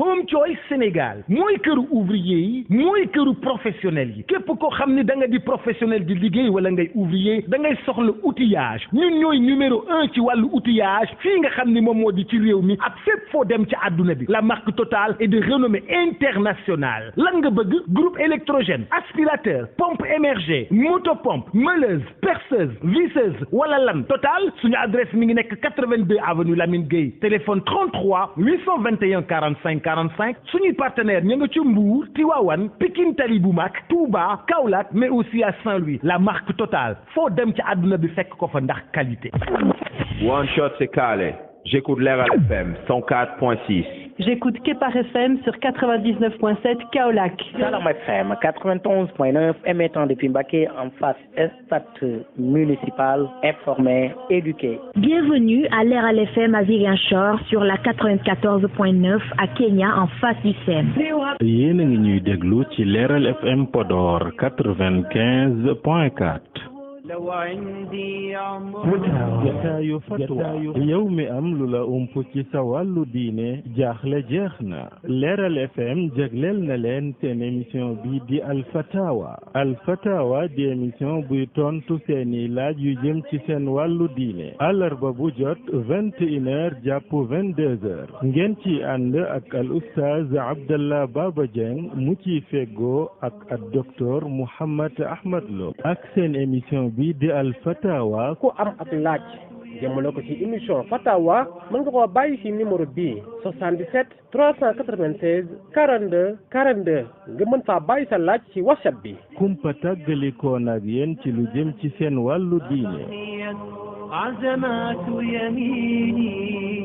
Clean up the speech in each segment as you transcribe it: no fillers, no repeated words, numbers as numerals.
Home Choice Sénégal mooy këru ouvrier yi mooy këru professionnel yi képp koo xam ni da nga di professionnel di liggéey wala ngay ouvrier da ngay soxla outillage ñun ñooy numéro 1 ci wàllu outillage fii nga xam ni moom moo di ci réew mi ak fépp foo dem ci àdduna bi la marque Total est de renommée internationale lan nga bëgg groupe électrogène aspirateur pompe émergée motopompe meuleuse perceuse visseuse wala lan Total suñu adresse mi ngi nekk 82 avenue Lamine Gueye téléphone 33 821 45 45 suñuy partenaire ña nga ci Mbour Tivaouane Pikine Tali bu mag Touba Kaolack mais aussi à Saint-Louis la marque Total foo dem ci àdduna bi fekk ko fa ndax qualité. One Shot c'est calé. J'écoute Leral FM 104.6. J'écoute Kepar FM sur 99.7 Kaolack. Salam FM 91.9 émettant depuis Mbacké en face stade municipal, informé, éduqué. Bienvenue à Leral FM à Ziguinchor sur la 94.9 à Kenya en face du SEM. yéen a ngi ñuy déglu ci Leral FM Podor 95.4. jataayu fatwa yow mi am lu la ump ci sa wàllu diine jaaxle jeex na Leral FM jagleel na leen seen émission bi di alfatawa di émission buy tontu seeni laaj yu jëm ci seen wàllu diine àllarba bu jot 21h jàpp 22h ngeen ci ànd ak al oustaz Abdallah Baba Dieng mu ciy feggoo ak docteur Mouhammad Ahmad Lo ak seen émission bi di al fatawa ku am ab laaj jëmale ko ci émission fatawa mën nga koo bàyyi ci numéro bii 77 396 42 42 nga mën faa bàyyi sa laaj ci WhatsApp bi kumpa tàggalikoon ak yéen ci lu jëm ci seen wàllu diine عزمات يميني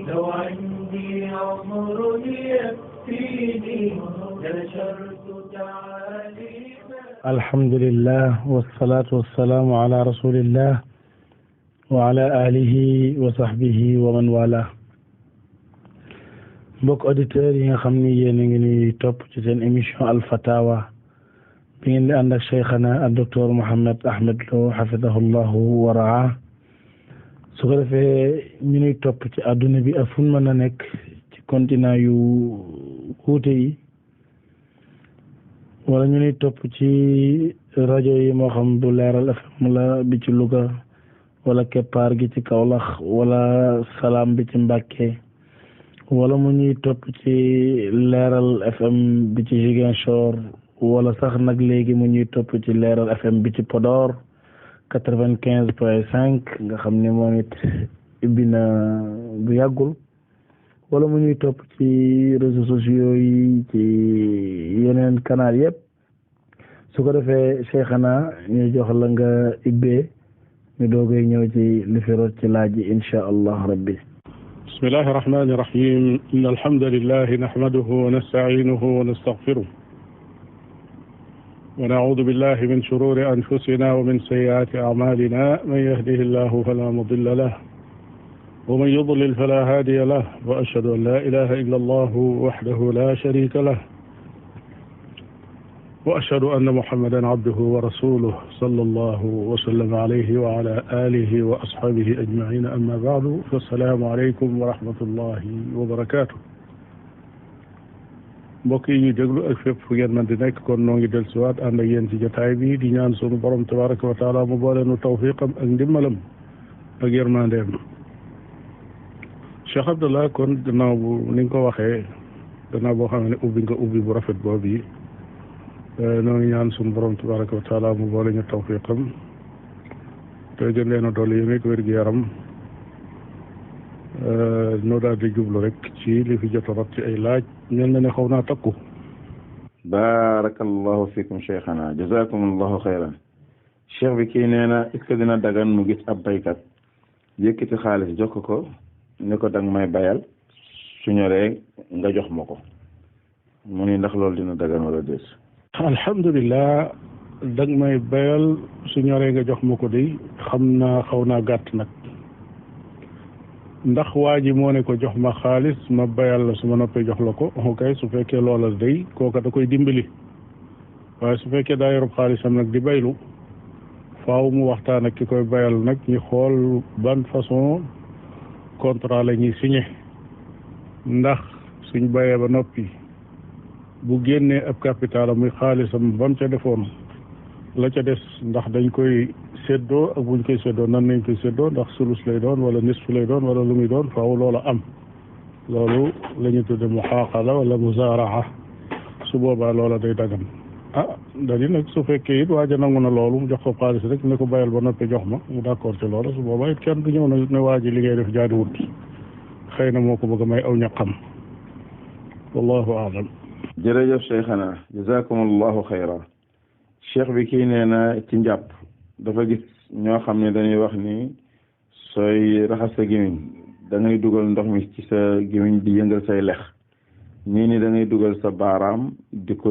لو عندي عمر يكفيني نشرت تعاليم الحمد لله والصلاة والسلام على رسول الله وعلى آله وصحبه ومن والاه mbokk auditeurs yi nga xam ni yéen a ngi ni topp ci seen émission Al Fatawa bi ngeen di ànd ak cheikhana ak docteur Mouhammad Ahmad Lo hafidahullahu wa raa su ko defee ñu nuy topp ci àdduna bi ak fu mën a nekk ci continent yu wuute yi wala ñu nuy topp ci rajo yi moo xam bu Leeral FM la bi ci Louga wala Keppaar gi ci Kaolack wala Salaam bi ci Mbàkke wala mu ñuy topp ci Leeral FM bi ci Ziguinchor wala sax nag léegi mu ñuy topp ci Leeral FM bi ci Podor 95.5 nga xam ne moom it ubbi na bu yàggul wala mu ñuy topp ci réseaux sociaux yi ci yeneen canal yëpp su ko defee Cheikhana ñu jox la nga ibbee ñu doogay ñëw ci li fi rot ci laaj yi insha allah rabbi. bismillahi rahmani rahim inna alhamdulillahi nahmaduhu wa nasta'inuhu wa nastaghfiruh ونعوذ بالله من شرور أنفسنا ومن سيئات أعمالنا من يهده الله فلا مضل له ومن يضلل فلا هادي له وأشهد أن لا إله إلا الله وحده لا شريك له وأشهد أن محمدا عبده ورسوله صلى الله وسلم عليه وعلى آله وأصحابه أجمعين أما بعد فالسلام عليكم ورحمة الله وبركاته mbokk yi ñuy déglu ak fépp fu ngeen mën di nekk kon noo ngi dellusiwaat ànd ak yéen ci jotaay bi di ñaan sunu borom tabaraka wa taala mu boole nu tawfiqam ak ndimbalam ak yërmandeem Cheikh Abdallah kon gannaaw bu ni nga ko waxee gannaaw boo xam ne ubbi nga ubbi bu rafet boobu yi noo ngi ñaan sunu borom tabaraka wa taala mu boole ñu tawfiqam te gën leen a dolli yéen ak wér-gu-yaram noo daal di jublu rek ci li fi jot a rot ci ay laaj mel na ne xaw naa takku. barakallahu fikum cheikhana jazakumullahu xayran cheikh bi kii nee na est-ce que dina dagan mu gis ab baykat yëkkati xaalis jox ko ne ko danga may bayal su ñoree nga jox ma ko mu ni ndax loolu dina dagan wala déet. alhamdulilah danga may bayal su ñoree nga jox ma ko de xam naa xaw naa gàtt nag. ndax waa ji moo ne ko jox ma xaalis ma bayal la su ma noppee jox la ko ok su fekkee loola day kooka da koy dimbali waaye su fekkee daa yorob xaalisam nag di baylu faaw mu waxtaan ak ki koy bayal nag ñu xool ban façon contrat la ñuy signé ndax suñ bayee ba noppi bu génnee ab capital muy xaalisam ba mu ca defoon la ca des ndax dañ koy séddoo ak buñ koy séddoo nan nañ koy séddoo ndax sulus lay doon wala nisfu lay doon wala lu muy doon faaw loola am loolu la ñu tudde muxaaqala wala muzaraa su boobaa loola day dagan dadi nag su fekkee it waaja nangu na loolu mu jox ko xaalis rek ne ko bayal ba noppi jox ma mu d'accord ci loolu su boobaa it kenn du ñëw na ne waaji li ngay def jaaduwut xëy na moo ko bëgg a may aw ñaqam wallahu aalam. jërëjëf cheikhana jazakumullahu xayra. cheikh bi kii nee na ci njàpp dafa gis ñoo xam ne dañuy wax ni sooy raxas sa gémmiñ da ngay dugal ndox mi ci sa gémmiñ di yëngal say lex ñii ni da ngay dugal sa baaraam di ko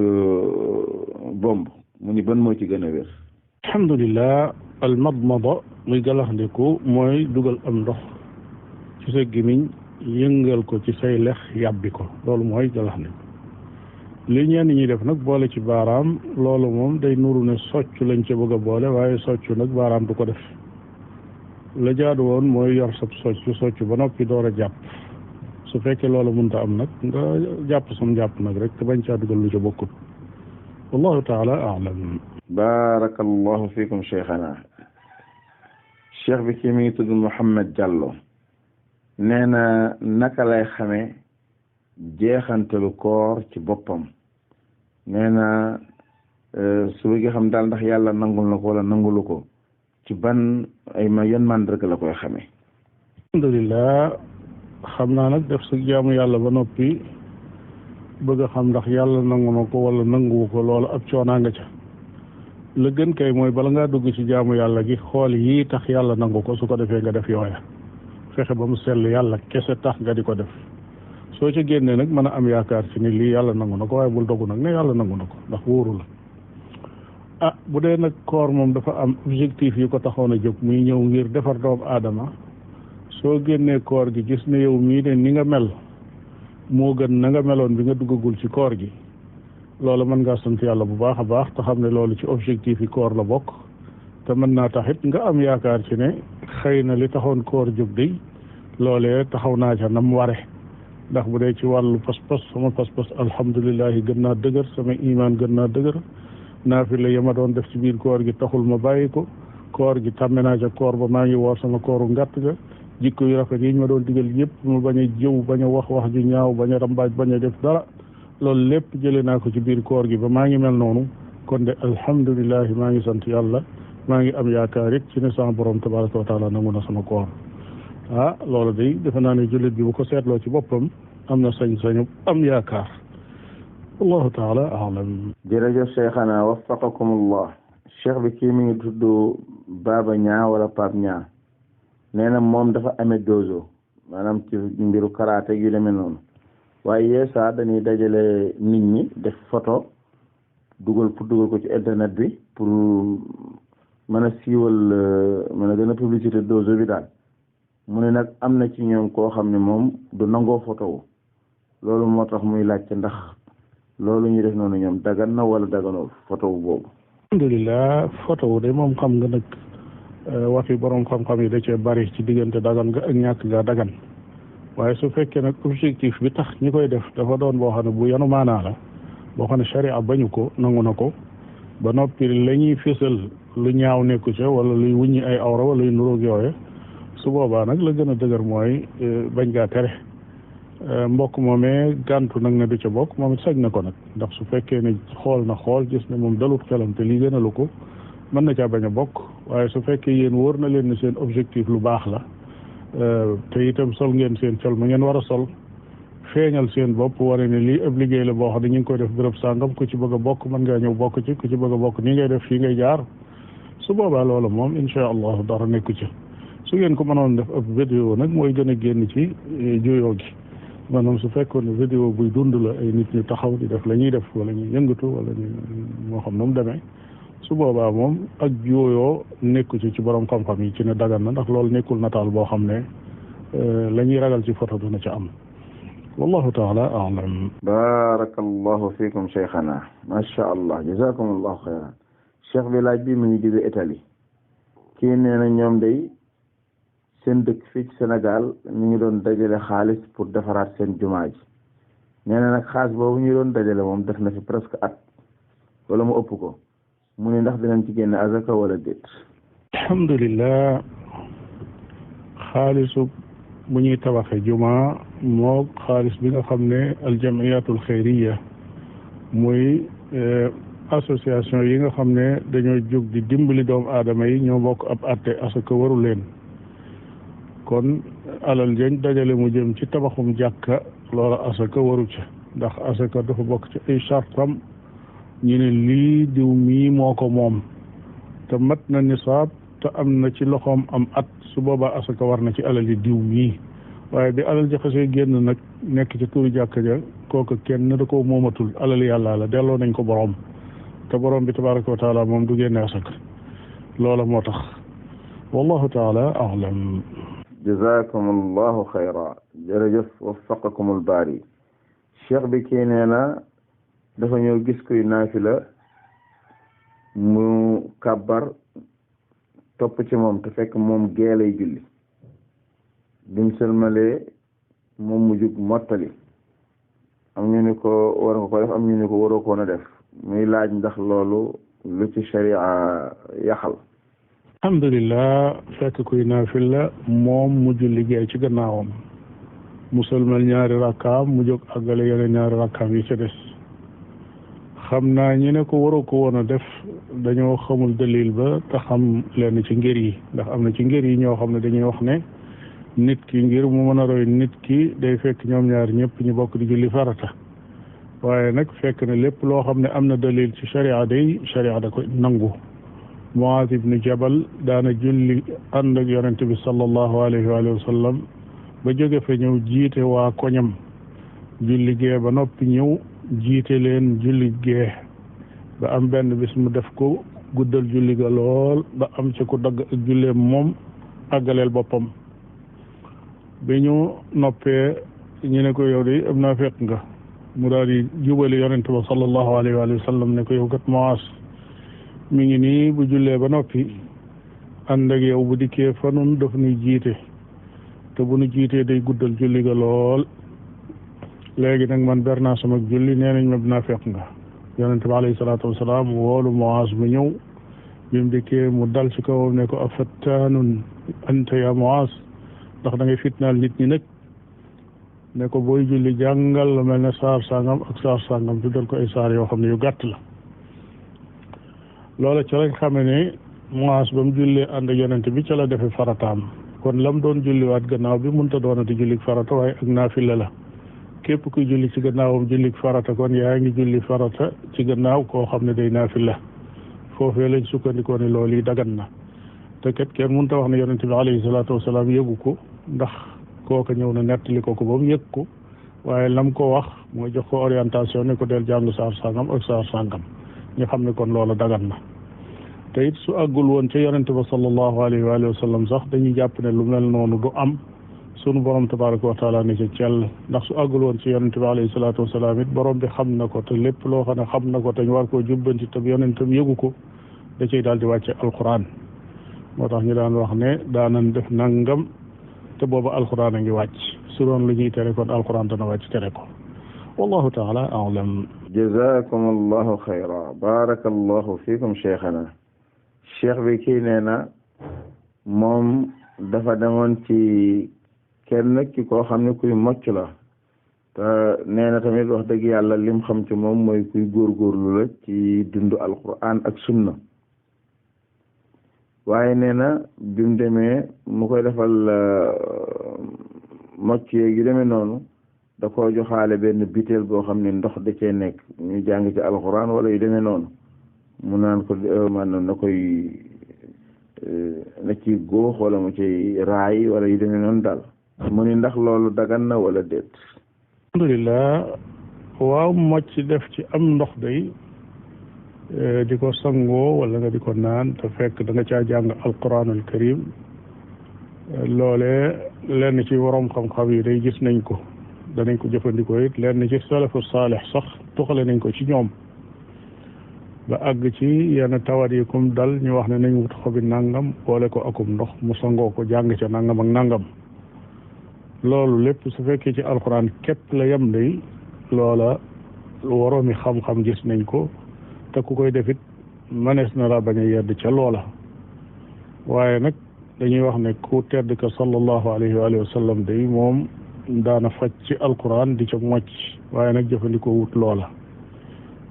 bomb mu ni ban moo ci gën a wér. alhamdulillah al madmada muy galaxndiku mooy dugal am ndox ci sa gémmiñ yëngal ko ci say lex yàbbi ko loolu mooy galaxndiku li ñenn ñi def nag boole ci baaraam loolu moom day nuru ne soccu lañ ca bëgg a boole waaye soccu nag baaraam du ko def la jaadu woon mooy yor sab soccu ba noppi door a jàpp su fekkee loolu mënta am nag nga jàpp sam jàpp nag rek te bañ caa dugal lu ca bokkut wallahu taala aalam. barakallahu fikum cheikhana. cheikh bi kii mi ngi tudd Mouhamed Diallo nee na naka lay xamee jeexantalu koor ci boppam nee na su bëggee xam daal ndax yàlla nangul na ko wala nangulu ko ci ban yan màndarga la koy xamee. alhamdulillah xam naa nag def sa jaamu yàlla ba noppi bëgg a xam ndax yàlla nangu na ko wala nanguwu ko loolu ab coonaa nga ca la gën kay mooy bala ngaa dugg ci jaamu yàlla gi xool yii tax yàlla nangu ko su ko defee nga def yooya fexe ba mu sell yàlla kese tax nga di ko def soo ca génnee nag mën a am yaakaar ci ni lii yàlla nangu na ko waaye bul dogu nag ne yàlla nangu na ko ndax wóoru la bu dee nag koor moom dafa am objectif yi ko taxoon a jóg muy ñëw ngir defar doomu aadama soo génnee koor gi gis ne yow mii de ni nga mel moo gën na nga meloon bi nga duggagul ci koor gi loolu mën ngaa sant yàlla bu baax a baax te xam ne loolu ci objectif yi koor la bokk te mën naa taxit nga am yaakaar ci ne xëy na li taxoon koor jóg day loolee taxaw naa ca nam ware ndax bu dee ci wàllu pas-pas sama pas-pas alhamdulilahi gën naa dëgër sama imaan gën naa dëgër naafila ya ma doon def ci biir koor gi taxul ma bàyyi ko koor gi tàmme naa ca koor ba maa ngi woor sama kooru ngàtt ga jikko yu rafet yi ñu ma doon digal yëpp ma bañ a jëw bañ a wax ju ñaaw bañ a rambaaj bañ a def dara loolu lépp jëlee naa ko ci biir koor gi ba maa ngi mel noonu kon de alhamdulilahi maa ngi sant yàlla maa ngi am yaakaar it ci ne sama borom tabaraka wa taala nangu na sama koor loolu day defe naa ne jullit bi bu ko seetloo ci boppam am na sañ-sañu am yaakaar wallahu taala alam. jërëjëf cheikhana waffaqakumullah. cheikh bi kii mi ngi tudd Baba Ñaa wala Pape Ñaa nee na moom dafa amee dojo maanaam ci mbiru karaté yu demee noonu waaye yeesa dañuy dajale nit ñi def photo dugal ko ci internet bi pour mën a siiwal mën a gën a publicité dojo bi daal mu ne nag am na ci ñoom koo xam ne moom du nangoo photo wu loolu moo tax muy laajte ndax loolu ñu def noonu ñoom dagan na wala daganoo photo wu boobu. alhamdulilah photo wu de moom xam nga nag waxi borom xam-xam yi da cee bari ci diggante dagan nga ak ñàkk nga dagan waaye su fekkee nag objectif bi tax ñi koy def dafa doon boo xam ne bu yanu maanaa la boo xam ne sharia bañu ko nangu na ko ba noppi la ñuy fésal lu ñaaw nekku ca wala luy wuññi ay awra wala luy nuróog yooye su boobaa nag la gën a dëgër mooy bañ gaa tere mbokk moomee gàntu nag ne du ca bokk moom it sañ na ko nag ndax su fekkee ne xool na xool gis ne moom dalut xelam te lii gënalu ko mën na caa bañ a bokk waaye su fekkee yéen wóor na leen ne seen objectif lu baax la te itam sol ngeen seen col ma ngeen war a sol feeñal seen bopp wane ne lii ab liggéey la boo xam ne ñu ngi koy def béréb sàngam ku ci bëgg a bokk mën ngaa ñëw bokk ci ku ci bëgg a bokk nii ngay def fii ngay jaar su boobaa loolu moom insha allah dara nekku ci su ngeen ko mënoon def ab vidéo nag mooy gën a génn ci juyoo gi maanaam su fekkoon ne vidéo buy dund la ay nit ñu taxaw di def la ñuy def wala ñu yëngatu wala ñu moo xam nu mu demee su boobaa moom ak juyoo nekku ci borom xam-xam yi ci ne dagan na ndax loolu nekkul nataal boo xam ne la ñuy ragal ci photo dina ci am wallahu taala a'lam. barakallahu fikum cheikhana masha allah jazakumullahu xayran. cheikh bi laaj bi mu ngi jóge Italie kii nee na ñoom day seen dëkk fii ci Sénégal ñu ngi doon dajale xaalis pour defaraat seen jumaa ji nee na nag xaas boobu ñu doon dajale moom def na fi presque at wala mu ëpp ko mu ne ndax dinañ ci génne azaka wala déet. alhamdulillah xaalisu bu ñuy tabaxe juma moo xaalis bi nga xam ne aljamiyatul xayriya muy association yi nga xam ne dañoo jóg di dimbali doomu aadama yi ñoo bokk ab atte asaka waru leen kon alal jëñ dajale mu jëm ci tabaxum jàkka loola asaka waru ca ndax asaka dafa bokk ci ay chartam ñu ne lii diw mii moo ko moom te mat na nisaab te am na ci loxoom am at su boobaa asaka war na ci alal yi diw mii waaye bi alal ja xasee génn nag nekk ci turu jàkka ja kooku kenn da ko moomatul alal yàlla la delloo nañ ko borom te borom bi tabaraka wa taala moom du génne asaka loola moo tax wallahu taala a'lam. jazakum allahu xayra jërëjëf waffaqakum albaari cheikh bi kii nee na dafa ñëw gis kuy naafila mu kàbbar topp ci moom te fekk moom gee lay julli bimu sëlmalee moom mu jug mottali am ñu ni ko war nga ko def am ñu ni ko waroo ko woon a def muy laaj ndax loolu lu ci sharia yaxal. alhamdulillah fekk kuy naafila moom mu julli gee ci gannaawam mu sëlmal ñaari rakkaam mu jóg àggale yeneen ñaari rakkaam yi ca des xam naa ñi ne ko waroo ko woon a def dañoo xamul dalil ba te xam leen ci ngir yi ndax am na ci ngir yi ñoo xam ne dañuy wax ne nit ki ngir mu mën a roy nit ki day fekk ñoom ñaar ñëpp ñu bokk di julli farata waaye nag fekk na lépp loo xam ne am na dalil ci sharia da ko nangu. Muaaz ibnu Jabal daana julli ànd ak yonente bi sallallahu alayhi wa sallam ba jóge fa ñëw jiite waa koñam julli gee ba noppi ñëw jiite leen julli gee ba am benn bis mu def ko guddal julli ga lool ba am ci ku dagg ak julleem moom àggaleel boppam bi ñu noppee ñu ne ko yow de am naa fekk nga mu daal di jubali yonente ba sallallahu alayhi wa sallam ne ko yow kat Muaaz mi ngi nii bu jullee ba noppi ànd ak yow bu dikkee fa nun daf nuy jiite te bu nu jiitee day guddal julli ga lool léegi nag man ber naa sama julli nee nañ ma dinaa fekk nga yonente bi alayhi salaatu wasalaam woolu Muaaz mu ñëw bi mu dikkee mu dal ci kawam ne ko afattaanun anta ya Muaaz ndax da ngay fitnaal nit ñi nag ne ko booy julli jàngal la mel ne saar sangam ak saar sangam tuddal ko ay saar yoo xam ne yu gàtt la loola ca lañ xame ne Muaaz ba mu jullee ànd ak yonente bi ca la defe farataam kon lam doon julliwaat gannaaw bi mënta doonati jullik farata waaye ak naafila la képp kuy julli ci gannaawam jullik farata kon yaa ngi julli farata ci gannaaw koo xam ne day naafila foofee lañ sukkandikoo ne loolu yi dagan na te kat kenn mënta wax ne yonente bi alayhi salaatu wasalaam yëgu ko ndax kooka ñëw na nettali ko ba mu yëg ko waaye lam ko wax mooy jox ko orientation ne ko del jàng saar sangam ak saar sangam ñu xam ne kon loola dagan na te it su àggul woon ca yonente ba sallallahu alayhi wa sallam sax dañuy jàpp ne lu mel noonu du am sunu borom tabaraka wa taala ne ci cell ndax su àggul woon ci yonente bi alayhi salaatu wasalaam it borom bi xam na ko te lépp loo xam ne xam na ko te ñu war koo jubbanti te yonentam yëgu ko da cay daal di wàcce alquran moo tax ñu daan wax ne daanan def nangam te booba alquran a ngi wàcc su doon lu ñuy tere kon alquran dana wàcc tere ko wallahu taala a'lam. jazakum allahu xayra barakallahu fiikum cheikhana cheikh bi kii nee na moom dafa demoon ci kenn ki koo xam ne kuy mocc la te nee na tamit wax dëgg yàlla lim xam ci moom mooy kuy góorgóorlu la ci dundu alquran ak sunna waaye nee na bi mu demee mu koy defal mocc yeeg yu demee noonu da koo joxaale benn biteel boo xam ne ndox da cee nekk ñu jàng ci alquran wala yu demee noonu mu naan ko maanaam na koy na ci góox wala mu ci raay wala yu demee noonu daal mu ni ndax loolu dagan na wala déet. alhamdulilah waaw mocc def ci am ndox day di ko sangoo wala nga di ko naan te fekk da nga caa jàng alquranul karim loole lenn ci waroom xam-xam yi day gis nañ ko danañ ko jëfandikoo it lenn ci salafu saalix sax tuxale nañ ko ci ñoom ba àgg ci yenn tawat yi kum dal ñu wax ne nañ wut xobi nangam boole ko akum ndox mu sangoo ko jàng ca nangam ak nangam loolu lépp su fekkee ci alquran képp la yem day loola waroomi xam-xam gis nañ ko te ku koy defit manees na la bañ a yedd ca loola waaye nag dañuy wax ne ku tedd ka sallallahu alayhi wa sallam day moom daana faj ci alquran di ca mocc waaye nag jëfandikoo wut loola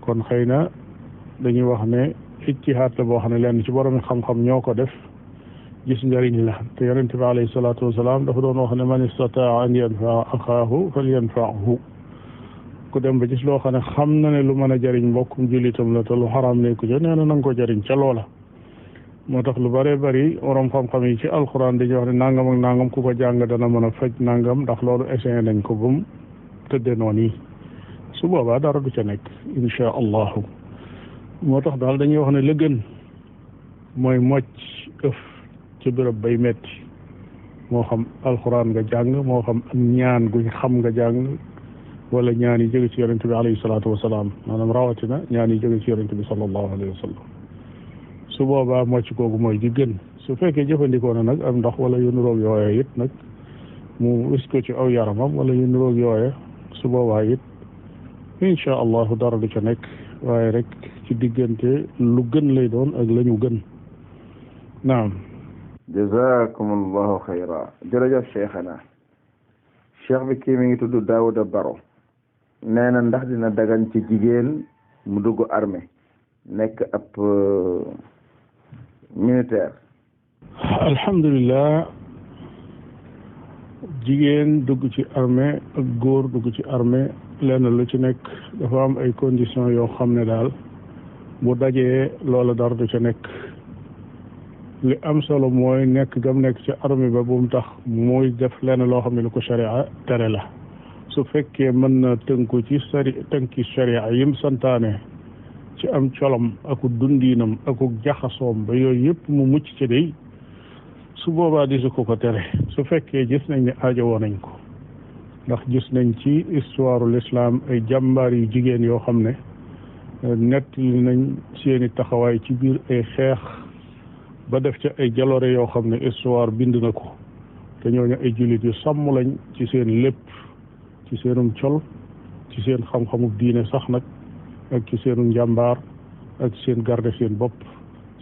kon xëy na dañuy wax ne ijtihaad la boo xam ne lenn ci borom xam-xam ñoo ko def gis njëriñ la te yonent bi alayhi salaatu wasalaam dafa doon wax ne man istataa an yanfaa axaahu fal yanfaahu ku dem ba gis loo xam ne xam na ne lu mën a jëriñ mbokkum jullitam la te lu xaraam ne ku ca nee na nga ko jëriñ ca loola moo tax lu bëree bëri borom xam-xam yi ci alxuraan dañuy wax ne nangam ak nangam ku ko jàng dana mën a faj nangam ndax loolu essayé nañ ko ba mu tëddee noonu yi su boobaa dara du ca nekk insha allahu moo tax daal dañuy wax ne la gën mooy mocc ëf ci bërëb bay metti moo xam alxuraan nga jàng moo xam ak ñaan guñ xam nga jàng wala ñaan yi jóge ci yonente bi alayhi salaatu wasalaam maanaam rawatina ñaan yi jóge ci yonente bi sallallahu alayhi wa sallam su boobaa mocc kooku mooy gi gën su fekkee jëfandikoo na nag am ndox wala yu niroog yooye it nag mu wis ko ci aw yaramam wala yu niroog yooye su boobaa it insha allahu dara du ca nekk waaye rek ci diggante lu gën lay doon ak la ñu gën naam jazakumullahu xayra jërëjëf cheikhana cheikh bi kii mi ngi tudd Daouda Baro nee na ndax dina dagan ci jigéen mu dugg armée nekk ab militaire alhamdulilah jigéen dugg ci armée ak góor dugg ci armée lenn lu ci nekk dafa am ay conditions yoo xam ne daal bu dajee loola dara du ca nekk li am solo mooy nekk gam nekk ci armée ba bu mu tax muy def lenn loo xam ne lu ko sharia tere la su fekkee mën na tënku ci tënki sharia yim santaane ci am colom aku dundiinam aku jaxasoom ba yooyu yëpp mu mucc ci day su boobaa di su ko tere su fekkee gis nañ ne aajowoo nañ ko ndax gis nañ ci histoire l'islam ay jàmbaar yu jigéen yoo xam ne nettali nañ seeni taxawaay ci biir ay xeex ba def ca ay jaloore yoo xam ne histoire bind na ko te ñooñu ay jullit yu sàmm lañ ci seen lépp ci seenum col ci seen xam-xamu diine sax nag ak ci seenu njàmbaar ak seen garde seen bopp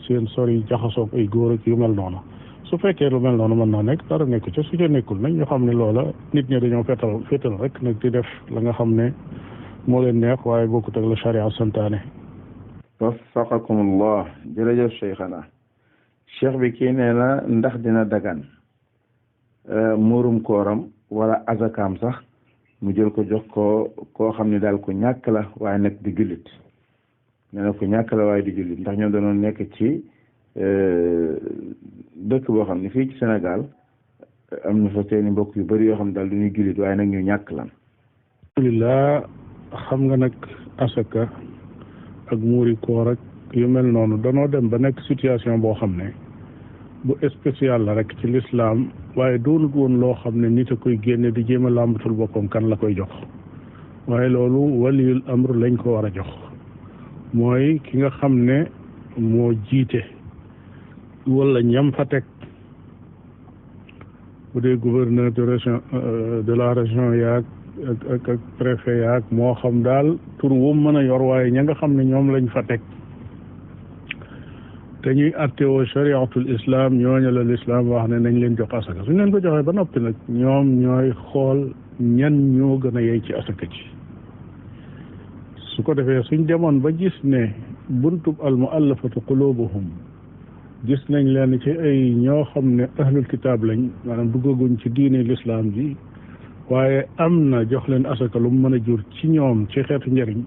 seen sori jaxasoog ay góor ak yu mel noonu su fekkee lu mel noonu mën naa nekk dara nekk ca su ca nekkul nag ñu xam ne loola nit ñi dañoo féetal rek nag di def la nga xam ne moo leen neex waaye bokkut ak la charia santaane waffaqakumullah jërëjëf cheikhana cheikh bi kii nee na ndax dina dagan muurum kooram wala azakaam sax mu jël ko jox ko koo xam ne daal ku ñàkk la waaye nag di jullit nee na ku ñàkk la waaye di jullit ndax ñoom dañoo nekk ci dëkk boo xam ne fii ci Sénégal am na fa seeni mbokk yu bari yoo xam ne daal du ñuy jullit waaye nag ñu ñàkk lan alhamdulillah xam nga nag asaka ak muuri koor ak yu mel noonu danoo dem ba nekk situation boo xam ne bu spécial la rek ci l'islam waaye doonut woon loo xam ne nit a koy génne di jéem a làmbatul boppam kan la koy jox waaye loolu waliyul amr lañ ko war a jox mooy ki nga xam ne moo jiite wala ñam fa teg bu dee gouverneur de région de la région yaag ak préfet yaag moo xam daal tur wu mën a yor waaye ña nga xam ne ñoom lañ fa teg te ñuy attewoo chariatul islam ñooñu la l'islam wax ne nañ leen jox asaka suñ leen ko joxee ba noppi nag ñoom ñooy xool ñan ñoo gën a yey ci asaka ci su ko defee suñ demoon ba gis ne buntub al muallafatu qulubuhum gis nañ leen ci ay ñoo xam ne ahlul kitaab lañ maanaam duggaguñ ci diine l'islam ji waaye am na jox leen asaka lu mu mën a jur ci ñoom ci xeetu njëriñ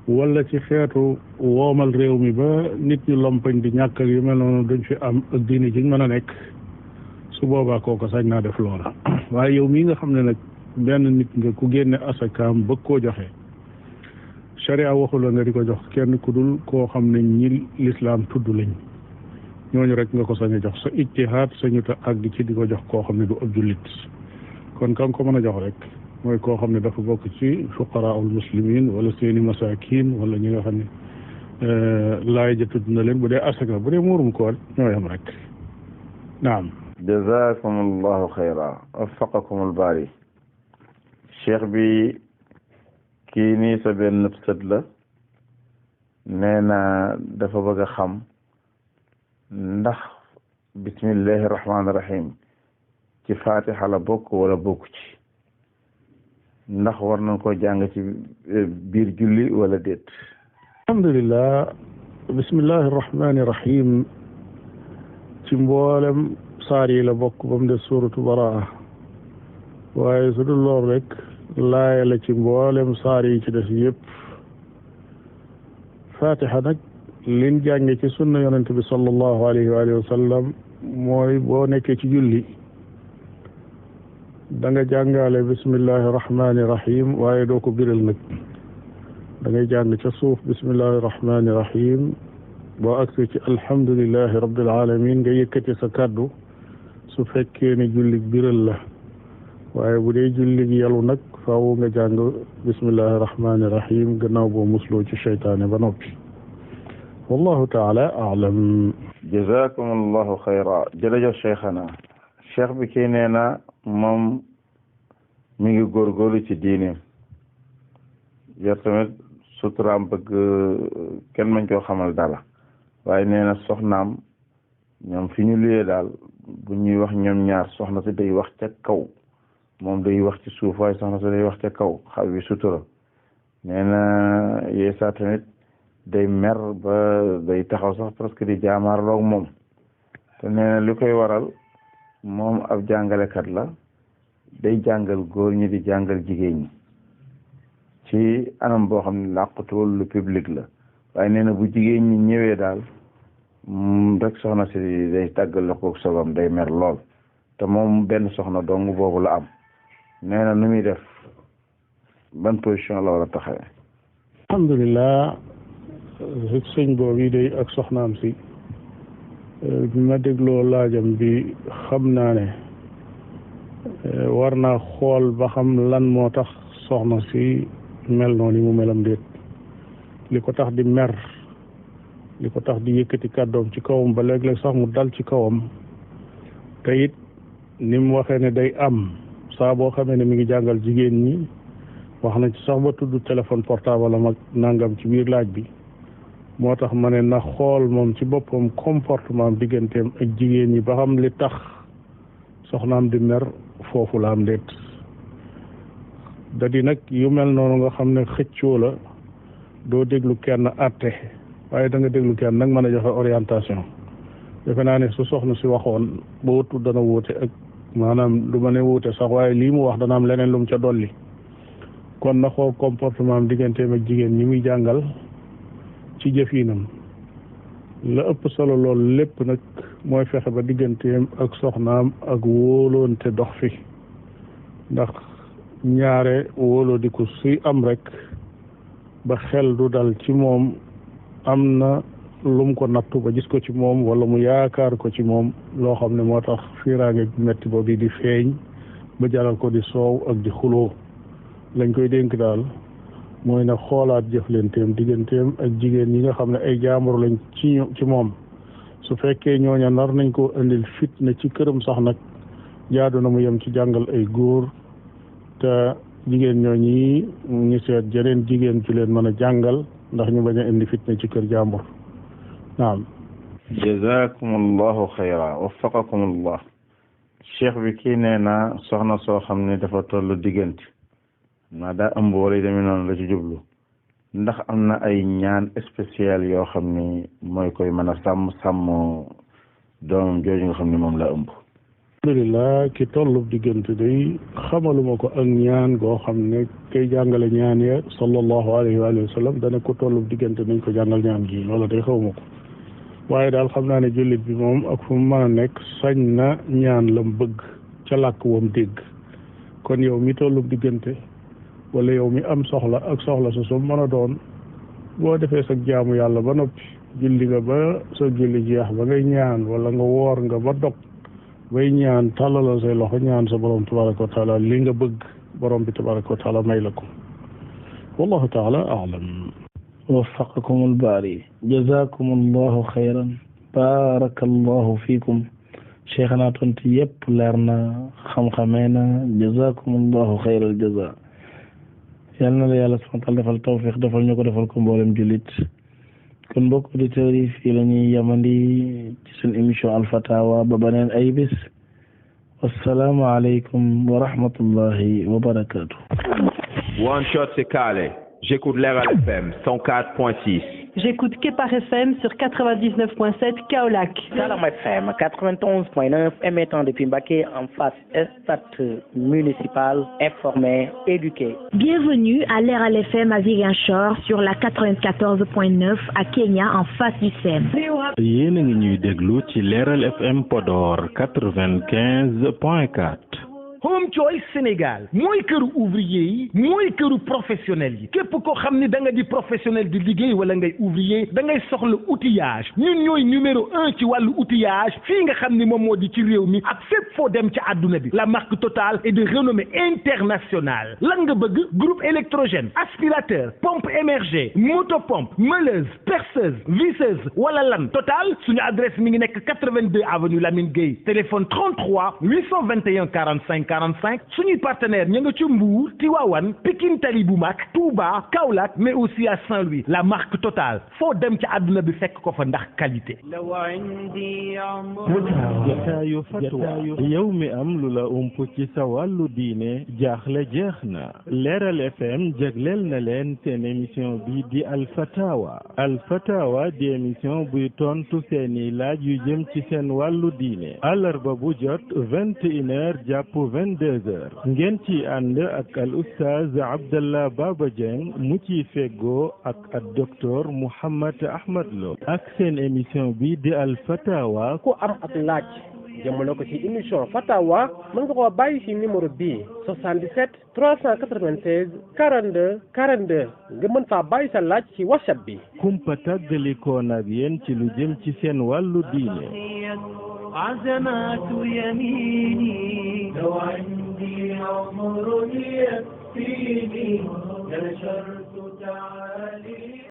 wala ci xeetu woomal réew mi ba nit ñu lompañ di ñàkk ak yu mel noonu duñ fi am ak diine jiñ mën a nekk su boobaa kooku sañ naa def loola waaye yow mii nga xam ne nag benn nit nga ku génne asakaam bëgg koo joxe sharia waxu la nga di ko jox kenn ku dul koo xam ne ñi lislaam tudd lañ ñooñu rek nga ko sañ a jox sa ijtihaad sañu ta àgg ci di ko jox koo xam ne du ab jullit kon kan ko mën a jox rek mooy koo xam ne dafa bokk ci fuqaraul muslimin wala seeni masakin wala ñi nga xam ne laay ja tudd na leen bu dee asaka bu dee muurum koor ñooy am rek naam jazakumullahu xayra waffaqakumul baari cheikh bi kii nii sa benn sët la nee na dafa bëgg a xam ndax bismillahi rahmaani rahim ci fatiha la bokk wala bokku ci ndax war nañ ko jàng ci biir julli wala déet. alhamdulillah bismillahi rahmaani rahim ci mboolem saar yi la bokk ba mu des suuratu baraa waaye su dul lool rek laaya la ci mboolem saar yi ci des yëpp. fatiha nag liñ jànge ci sunna yonente bi sallallahu alayhi wa alihi wa sallam mooy boo nekkee ci julli da nga jàngaale bismillahi rahmaani rahim waaye doo ko biral nag da ngay jàng ca suuf bismillahi rahmaani rahim boo agsi ci alhamdulillahi rabbil alamin nga yëkkati sa kàddu su fekkee ne jullig biral la waaye bu dee jullig yalu nag faaw nga jàng bismillahi rahmaani rahim gannaaw boo musloo ci seytaane ba noppi wallahu taala aalam. jazakum allahu xayra. jërëjëf cheikhana. cheikh bi kii nee na moom mi ngi góorgóorlu ci diineem yor tamit suturaam bëgg kenn mañ koo xamal dara waaye nee na soxnaam ñoom fi ñu liyee daal bu ñuy wax ñoom ñaar soxna si day wax ca kaw moom day wax ci suuf waaye soxna si day wax ca kaw xaw bi sutura nee na yeesaa tamit day mer ba day taxaw sax presque di jaamaarloog moom te nee na li koy waral moom ab jàngalekat la day jàngal góor ñi di jàngal jigéen ñi ci anam boo xam ne làqutuwul lu public la waaye nee na bu jigéen ñi ñëwee daal rek soxna si day tàggal la ko sobam day mer lool te moom benn soxna dong boobu la am nee na nu muy def ban position la war a taxawee. alhamdulilah sëñ boobu yi day ak soxnaam si bi ma dégloo laajam bi xam naa ne war naa xool ba xam lan moo tax soxna si mel noonu mu melam déet li ko tax di mer li ko tax di yëkkati kàddoom ci kawam ba léeg-léeg sax mu dal ci kawam te it ni mu waxee ne day am saa boo xamee ne mi ngi jàngal jigéen ñi wax na ci sax ba tudd téléphone portable am ak nangam ci biir laaj bi moo tax ma ne na xool moom ci boppam comportement am digganteem ak jigéen ñi ba xam li tax soxnaam di mer foofu la am déet da di nag yu mel noonu nga xam ne xëccoo la doo déglu kenn àtte waaye da nga déglu kenn nag mën a joxe orientation defe naa ne su soxna si waxoon ba wutu dana wuute ak maanaam du ma ne wuute sax waaye lii mu wax dana am leneen lu mu ca dolli kon na xool comportement am digganteem ak jigéen ñi muy jàngal ci jëfinam la ëpp solo loolu lépp nag mooy fexe ba digganteem ak soxnaam ak wóoloonte dox fi ndax ñaare wóoloo di ko suy am rek ba xel du dal ci moom am na lum ko nattu ba gis ko ci moom wala mu yaakaar ko ci moom loo xam ne moo tax fiiraange metti boobu di feeñ ba jaral ko di soow ak di xuloo lañ koy dénk daal mooy na xoolaat jëflenteem digganteem ak jigéen ñi nga xam ne ay jaambur lañ ci moom su fekkee ñooña nar nañ ko indil fitna ci këram sax nag jaadu na mu yem ci jàngal ay góor te jigéen ñooñi ñu seet jeneen jigéen ci leen mën a jàngal ndax ñu bañ a indi fitna ci kër jaambur naam. jazakumullahu xayra waffaqakumullah. cheikh bi kii nee na soxna soo xam ne dafa tollu diggante maa daa ëmb wala demee noonu la ci jublu ndax am na ay ñaan spécial yoo xam ni mooy koy mën a sàmm doomam jooju nga xam ne moom la ëmb. alhamdulilah ki tollu diggante day xamaluma ko ak ñaan goo xam ne kay jàngale ñaan ya sallallahu alayhi wa sallam dana ko tollu diggante nañ ko jàngal ñaan gi loolu day xawma ko waaye daal xam naa ne jullit bi moom ak fu mu mën a nekk sañ na ñaan lam bëgg ca làkk wam dégg kon yow mi tollu diggante wala yow mi am soxla ak soxla sa su mën a doon boo defee sa jaamu yàlla ba noppi julli nga ba sa julli jeex ba ngay ñaan wala nga woor nga ba dog bay ñaan tàllalal say loxo ñaan sa borom tabaraka wa taala li nga bëgg borom bi tabaraka wa taala may la ko wallahu taala a'lam. waffaqakum al-baari jazakum allahu xayran barakallahu fiikum cheikhana tontu yëpp leer na xam-xamee na jazakum allahu xayral jaza yal na la yàlla subhanahu wa taala defal tawfiq defal ñu ko defal ko mboolem jullit kon mbokk auditeurs yi fii la ñuy yamandi ci suñu émission Al-Fatawa ba beneen ay bés wassalaamu aleykum wa rahmatullahi wa barakatuh. One Shot c'est Calais. J'écoute Leral FM 104.6. J'écoute Kepar FM sur 99.7 Kaolack. Salam FM 91.9 émettant depuis Mbacké en face stade municipal, informé, éduqué. Bienvenue à Leral FM à Ziguinchor sur la 94.9 à Kenya en face du SEM. yéen a ngi ñuy déglu ci Leral FM Podor 95.4. Home Choice Sénégal mooy këru ouvrier yi mooy këru professionnel yi képp koo xam ni da nga di professionnel di liggéey wala ngay ouvrier da ngay soxla outillage ñun ñooy numéro 1 ci wàllu outillage fii nga xam ni moom moo di ci réew mi ak fépp foo dem ci àdduna bi la marque Total est de renommée internationale lan nga bëgg groupe électrogène aspirateur pompe émergée motopompe meuleuse perceuse visseuse wala lan Total suñu adresse mi ngi nekk 82 avenue Lamine Gueye téléphone 33 821 45 45 suñuy partenaire ña nga ci Mbour Tivaouane Pikine Tali bu mag Touba Kaolack mais aussi à Saint-Louis la marque Total foo dem ci àdduna bi fekk ko fa ndax qualité. jataayu fatwa yow mi am lu la ump ci sa wàllu diine jaaxle jeex na Leral FM jagleel na leen seen émission bi di Al-Fatawa Al-Fatawa di émission buy tontu seeni laaj yu jëm ci seen wàllu diine àllarba bu jot 21h jàpp 22h ngeen ci ànd ak al oustaz Abdallah Baba Dieng mu ci feggoo ak docteur Mouhammad Ahmad Lo ak seen émission bi di Al Fatawa ku am ak laaj jëmale ko ci émission Fatawa mën nga koo bàyyi ci numéro bii 77 396 42 42 nga mën faa bàyyi sa laaj ci WhatsApp bi. kumpa tàggalikoon ak yéen ci lu jëm ci seen wàllu diine. عزمات يميني لو عندي عمر يكفيني نشرت تعالي